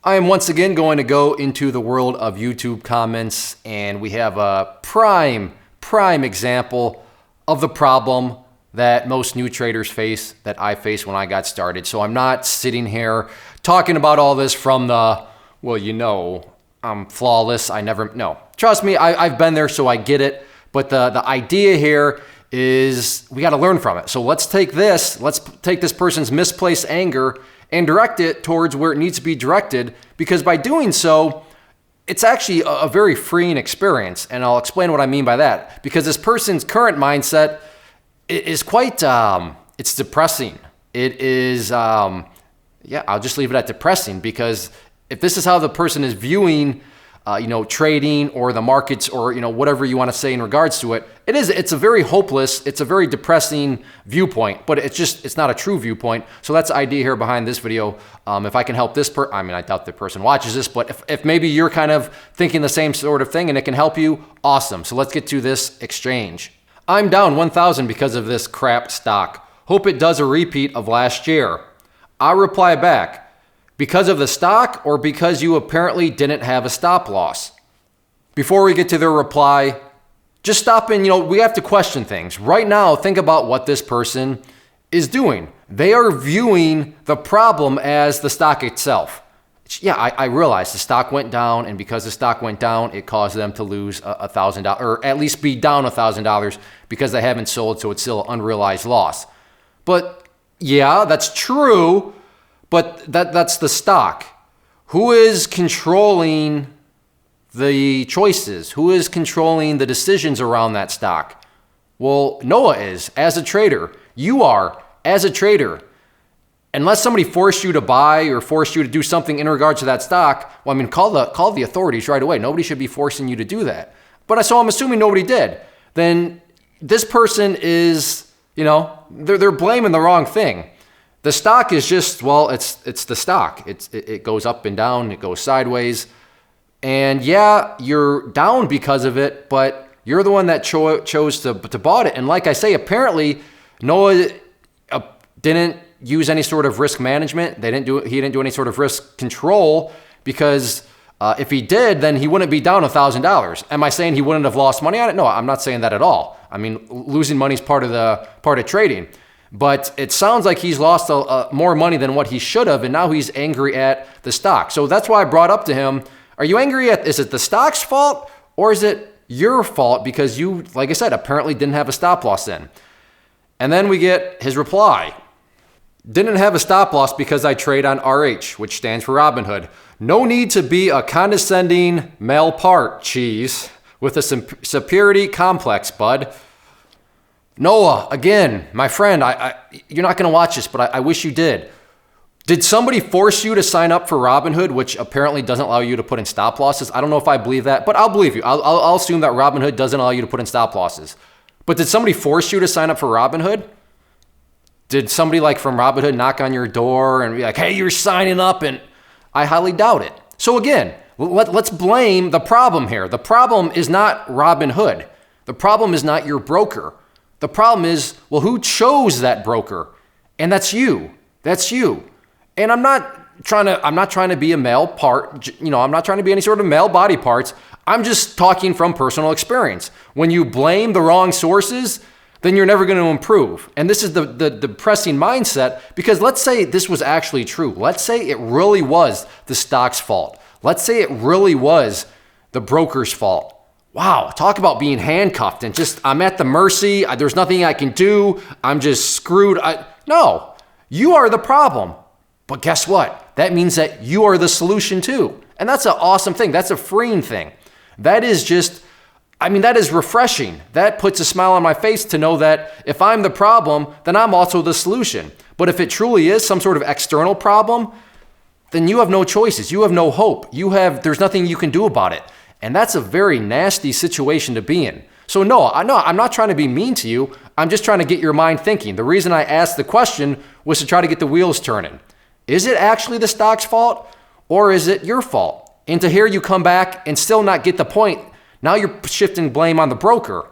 I am once again going to go into the world of YouTube comments, and we have a prime example of the problem that most new traders face, that I faced when I got started. So I'm not sitting here talking about all this from the, well, you know, I'm flawless, no. Trust me, I've been there, so I get it. But the idea here is we got to learn from it. So let's take this person's misplaced anger and direct it towards where it needs to be directed, because by doing so, it's actually a very freeing experience. And I'll explain what I mean by that. Because this person's current mindset is quite, it's depressing. It is, I'll just leave it at depressing, because if this is how the person is viewing trading or the markets, or whatever you want to say in regards to it, it's a very hopeless, it's a very depressing viewpoint, but it's not a true viewpoint. So that's the idea here behind this video. If I can help this I doubt the person watches this, but if maybe you're kind of thinking the same sort of thing and it can help you, awesome. So let's get to this exchange. I'm down 1,000 because of this crap stock. Hope it does a repeat of last year. I reply back, because of the stock or because you apparently didn't have a stop loss? Before we get to their reply, just stop and, we have to question things. Right now, think about what this person is doing. They are viewing the problem as the stock itself. Yeah, I realize the stock went down, and because the stock went down, it caused them to lose $1,000, or at least be down $1,000 because they haven't sold, so it's still an unrealized loss. But yeah, that's true. But that's the stock. Who is controlling the choices? Who is controlling the decisions around that stock? Well, Noah is, as a trader. You are, as a trader. Unless somebody forced you to buy or forced you to do something in regards to that stock, call the authorities right away. Nobody should be forcing you to do that. But so I'm assuming nobody did. Then this person is, they're blaming the wrong thing. The stock is just, it's the stock. It goes up and down, it goes sideways. And yeah, you're down because of it, but you're the one that chose to bought it. And like I say, apparently Noah didn't use any sort of risk management. He didn't do any sort of risk control, because if he did, then he wouldn't be down $1,000. Am I saying he wouldn't have lost money on it? No, I'm not saying that at all. Losing money is part of trading. But it sounds like he's lost more money than what he should have, and now he's angry at the stock. So that's why I brought up to him, are you angry is it the stock's fault, or is it your fault because you, like I said, apparently didn't have a stop loss in? And then we get his reply. Didn't have a stop loss because I trade on RH, which stands for Robinhood. No need to be a condescending male part, cheese, with a superiority complex, bud. Noah, again, my friend, you're not going to watch this, but I wish you did. Did somebody force you to sign up for Robinhood, which apparently doesn't allow you to put in stop losses? I don't know if I believe that, but I'll believe you. I'll assume that Robinhood doesn't allow you to put in stop losses. But did somebody force you to sign up for Robinhood? Did somebody from Robinhood knock on your door and be like, hey, you're signing up? And I highly doubt it. So again, let's blame the problem here. The problem is not Robinhood. The problem is not your broker. The problem is, who chose that broker? And that's you. That's you. And I'm not trying to be a male part, I'm not trying to be any sort of male body parts. I'm just talking from personal experience. When you blame the wrong sources, then you're never going to improve. And this is the depressing mindset, because let's say this was actually true. Let's say it really was the stock's fault. Let's say it really was the broker's fault. Wow, talk about being handcuffed and I'm at the mercy. There's nothing I can do. I'm just screwed. No, you are the problem. But guess what? That means that you are the solution too. And that's an awesome thing. That's a freeing thing. That is that is refreshing. That puts a smile on my face to know that if I'm the problem, then I'm also the solution. But if it truly is some sort of external problem, then you have no choices. You have no hope. There's nothing you can do about it. And that's a very nasty situation to be in. So no, I'm not trying to be mean to you. I'm just trying to get your mind thinking. The reason I asked the question was to try to get the wheels turning. Is it actually the stock's fault, or is it your fault? And to hear you come back and still not get the point, now you're shifting blame on the broker.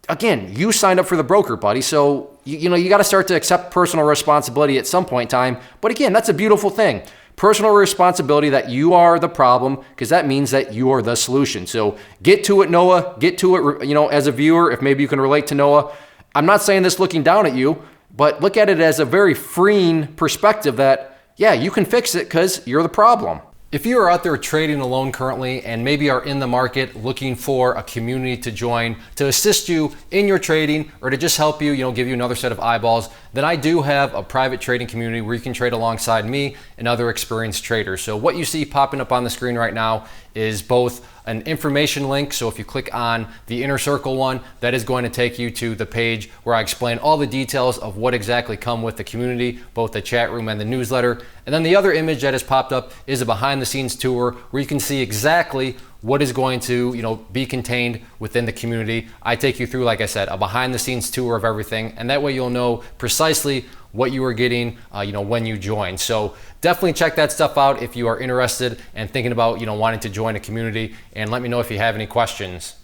Again, you signed up for the broker, buddy. So, you got to start to accept personal responsibility at some point in time. But again, that's a beautiful thing. personal responsibility that you are the problem, because that means that you are the solution. So get to it, Noah. Get to it, as a viewer, if maybe you can relate to Noah. I'm not saying this looking down at you, but look at it as a very freeing perspective that, yeah, you can fix it because you're the problem. If you are out there trading alone currently and maybe are in the market looking for a community to join to assist you in your trading or to just help you, give you another set of eyeballs, then I do have a private trading community where you can trade alongside me and other experienced traders. So what you see popping up on the screen right now is both an information link. So if you click on the inner circle one, that is going to take you to the page where I explain all the details of what exactly come with the community, both the chat room and the newsletter. And then the other image that has popped up is a behind the scenes tour where you can see exactly what is going to be contained within the community. I take you through, like I said, a behind the scenes tour of everything, and that way you'll know precisely what you are getting when you join. So definitely check that stuff out if you are interested and thinking about wanting to join a community, and let me know if you have any questions.